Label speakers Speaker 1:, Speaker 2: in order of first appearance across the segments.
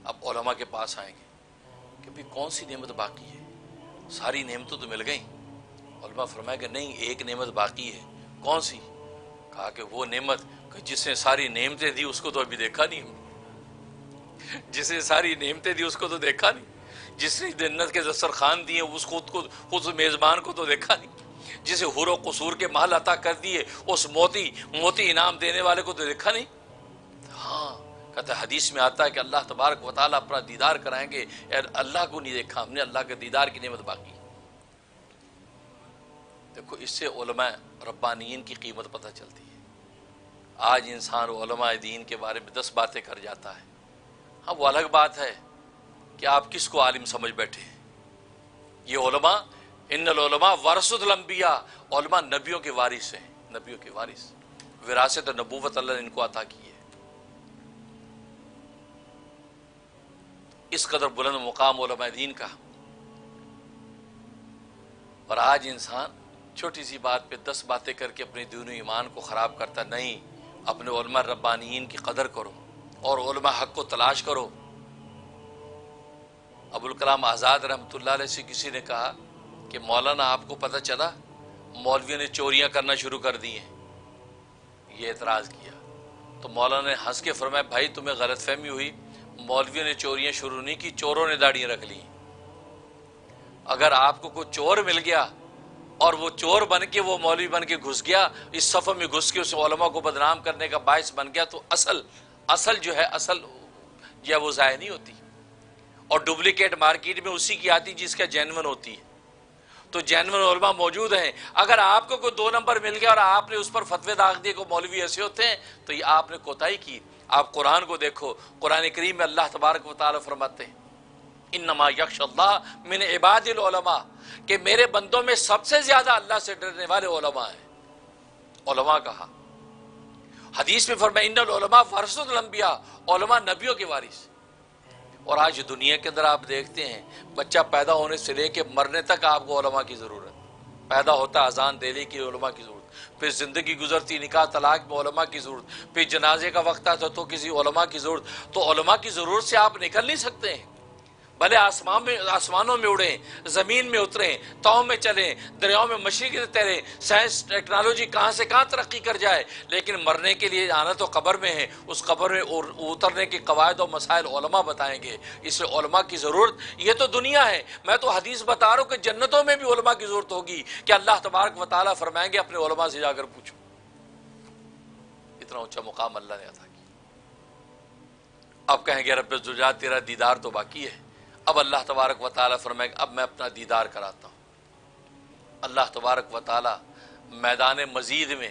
Speaker 1: اب علماء کے پاس آئیں گے کہ بھی کون سی نعمت باقی ہے، ساری نعمتیں تو مل گئیں۔ علماء فرمائے کہ نہیں، ایک نعمت باقی ہے۔ کون سی؟ کہا کہ وہ نعمت کہ جس نے ساری نعمتیں دی اس کو تو ابھی دیکھا نہیں ہم نے، جس نے ساری نعمتیں دی اس کو تو دیکھا نہیں، جس نے جنت کے دسترخوان دیے اس خود میزبان کو تو دیکھا نہیں، جسے حور و قصور کے محل عطا کر دیے اس موتی انعام دینے والے کو تو دیکھا نہیں۔ ہاں کہتا ہے حدیث میں آتا ہے کہ اللہ تبارک و تعالیٰ اپنا دیدار کرائیں گے، اللہ کو نہیں دیکھا ہم نے، اللہ کے دیدار کی نعمت باقی۔ دیکھو اس سے علماء ربانیین کی قیمت پتہ چلتی ہے۔ آج انسان علماء دین کے بارے میں 10 باتیں کر جاتا ہے، ہاں وہ الگ بات ہے کہ آپ کس کو عالم سمجھ بیٹھے ہیں۔ یہ علماء، ان العلماء ورثۃ الانبیاء، علماء نبیوں کے وارث ہیں، نبیوں کے وارث، وراثت نبوت اللہ نے ان کو عطا کی ہے۔ اس قدر بلند مقام علماء دین کا، اور آج انسان چھوٹی سی بات پہ 10 باتیں کر کے اپنے دین و ایمان کو خراب کرتا۔ نہیں، اپنے علماء ربانیین کی قدر کرو اور علماء حق کو تلاش کرو۔ ابوالکلام آزاد رحمۃ اللہ علیہ سے کسی نے کہا کہ مولانا آپ کو پتہ چلا مولویوں نے چوریاں کرنا شروع کر دی ہیں؟ یہ اعتراض کیا تو مولانا نے ہنس کے فرمایا بھائی تمہیں غلط فہمی ہوئی، مولویوں نے چوریاں شروع نہیں کی، چوروں نے داڑیاں رکھ لی۔ اگر آپ کو کوئی چور مل گیا اور وہ چور بن کے وہ مولوی بن کے گھس گیا، اس صف میں گھس کے اس علماء کو بدنام کرنے کا باعث بن گیا، تو اصل جو ہے وہ ضائع نہیں ہوتی، اور ڈپلیکیٹ مارکیٹ میں اسی کی آتی جس کا جینون ہوتی ہے۔ تو جینون علماء موجود ہیں۔ اگر آپ کو کوئی 2 نمبر مل گیا اور آپ نے اس پر فتوے داغ دیے کہ مولوی ایسے ہوتے ہیں، تو یہ آپ نے کوتاہی کی۔ آپ قرآن کو دیکھو، قرآن کریم میں اللہ تبارک و تعالیٰ فرماتے ہیں انما یخشی اللہ من عباد العلماء، کہ میرے بندوں میں سب سے زیادہ اللہ سے ڈرنے والے علماء ہیں۔ علماء کہا، حدیث میں فرمایا ان العلماء ورثۃ الانبیاء، علماء نبیوں کے وارث۔ اور آج دنیا کے اندر آپ دیکھتے ہیں بچہ پیدا ہونے سے لے کے مرنے تک آپ کو علماء کی ضرورت، پیدا ہوتا اذان دینے کی علماء کی ضرورت، پھر زندگی گزرتی نکاح طلاق میں علماء کی ضرورت، پھر جنازے کا وقت آتا تو کسی علماء کی ضرورت۔ تو علماء کی ضرورت سے آپ نکل نہیں سکتے ہیں، بھلے آسمانوں میں اڑیں، زمین میں اتریں، تاؤں میں چلیں، دریاؤں میں مچھلی کی طرح تیریں، سائنس ٹیکنالوجی کہاں سے کہاں ترقی کر جائے، لیکن مرنے کے لیے آنا تو قبر میں ہے۔ اس قبر میں اترنے کے قواعد و مسائل علماء بتائیں گے۔ اس لیے علماء کی ضرورت، یہ تو دنیا ہے، میں تو حدیث بتا رہا ہوں کہ جنتوں میں بھی علماء کی ضرورت ہوگی کہ اللہ تبارک و تعالیٰ فرمائیں گے اپنے علماء سے جا کر پوچھو۔ اتنا اونچا مقام اللہ نے عطا کیا۔ اب کہیں گے رب الزجاج تیرا دیدار تو باقی ہے۔ اب اللہ تبارک و تعالیٰ فرمائے اب میں اپنا دیدار کراتا ہوں۔ اللہ تبارک و تعالیٰ میدان مزید میں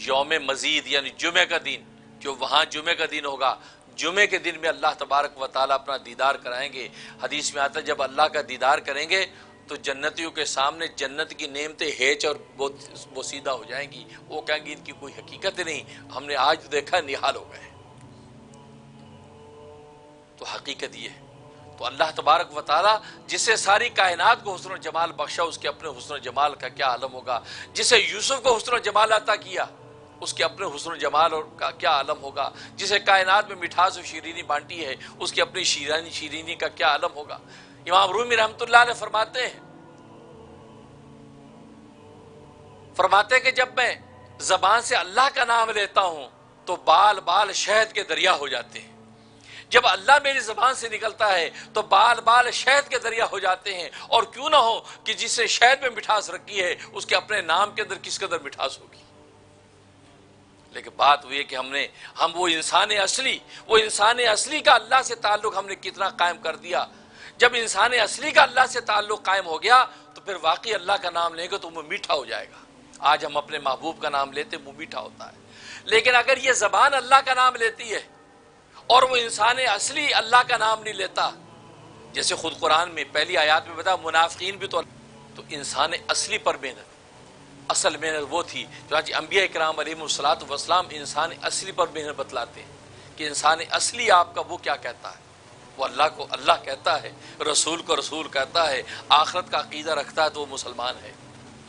Speaker 1: یوم مزید یعنی جمعہ کا دن، جو وہاں جمعہ کا دن ہوگا، جمعے کے دن میں اللہ تبارک و تعالیٰ اپنا دیدار کرائیں گے۔ حدیث میں آتا ہے جب اللہ کا دیدار کریں گے تو جنتیوں کے سامنے جنت کی نعمتیں ہیچ اور بوسیدہ ہو جائیں گی۔ وہ کہیں گے ان کی کوئی حقیقت نہیں، ہم نے آج دیکھا نہال ہو گئے۔ تو حقیقت یہ ہے۔ تو اللہ تبارک و تعالیٰ جسے ساری کائنات کو حسن و جمال بخشا، اس کے اپنے حسن و جمال کا کیا عالم ہوگا۔ جسے یوسف کو حسن و جمال عطا کیا، اس کے اپنے حسن و جمال کا کیا عالم ہوگا۔ جسے کائنات میں مٹھاس و شیرینی بانٹی ہے، اس کے اپنی شیرینی کا کیا عالم ہوگا۔ امام رومی رحمۃ اللہ علیہ فرماتے ہیں کہ جب میں زبان سے اللہ کا نام لیتا ہوں تو بال بال شہد کے دریا ہو جاتے ہیں۔ جب اللہ میری زبان سے نکلتا ہے تو بال بال شہد کے دریا ہو جاتے ہیں۔ اور کیوں نہ ہو کہ جس سے شہد میں مٹھاس رکھی ہے اس کے اپنے نام کے اندر کس قدر مٹھاس ہوگی۔ لیکن بات وہ یہ کہ ہم وہ انسان اصلی کا اللہ سے تعلق ہم نے کتنا قائم کر دیا۔ جب انسان اصلی کا اللہ سے تعلق قائم ہو گیا تو پھر واقعی اللہ کا نام لیں گے تو منہ میٹھا ہو جائے گا۔ آج ہم اپنے محبوب کا نام لیتے منہ میٹھا ہوتا ہے، لیکن اگر یہ زبان اللہ کا نام لیتی ہے اور وہ انسان اصلی اللہ کا نام نہیں لیتا، جیسے خود قرآن میں پہلی آیات میں بتا منافقین بھی تو انسان اصلی پر محنت، اصل محنت وہ تھی جو آج انبیاء کرام علیہم الصلوۃ والسلام انسان اصلی پر محنت بتلاتے ہیں کہ انسان اصلی آپ کا وہ کیا کہتا ہے۔ وہ اللہ کو اللہ کہتا ہے، رسول کو رسول کہتا ہے، آخرت کا عقیدہ رکھتا ہے تو وہ مسلمان ہے۔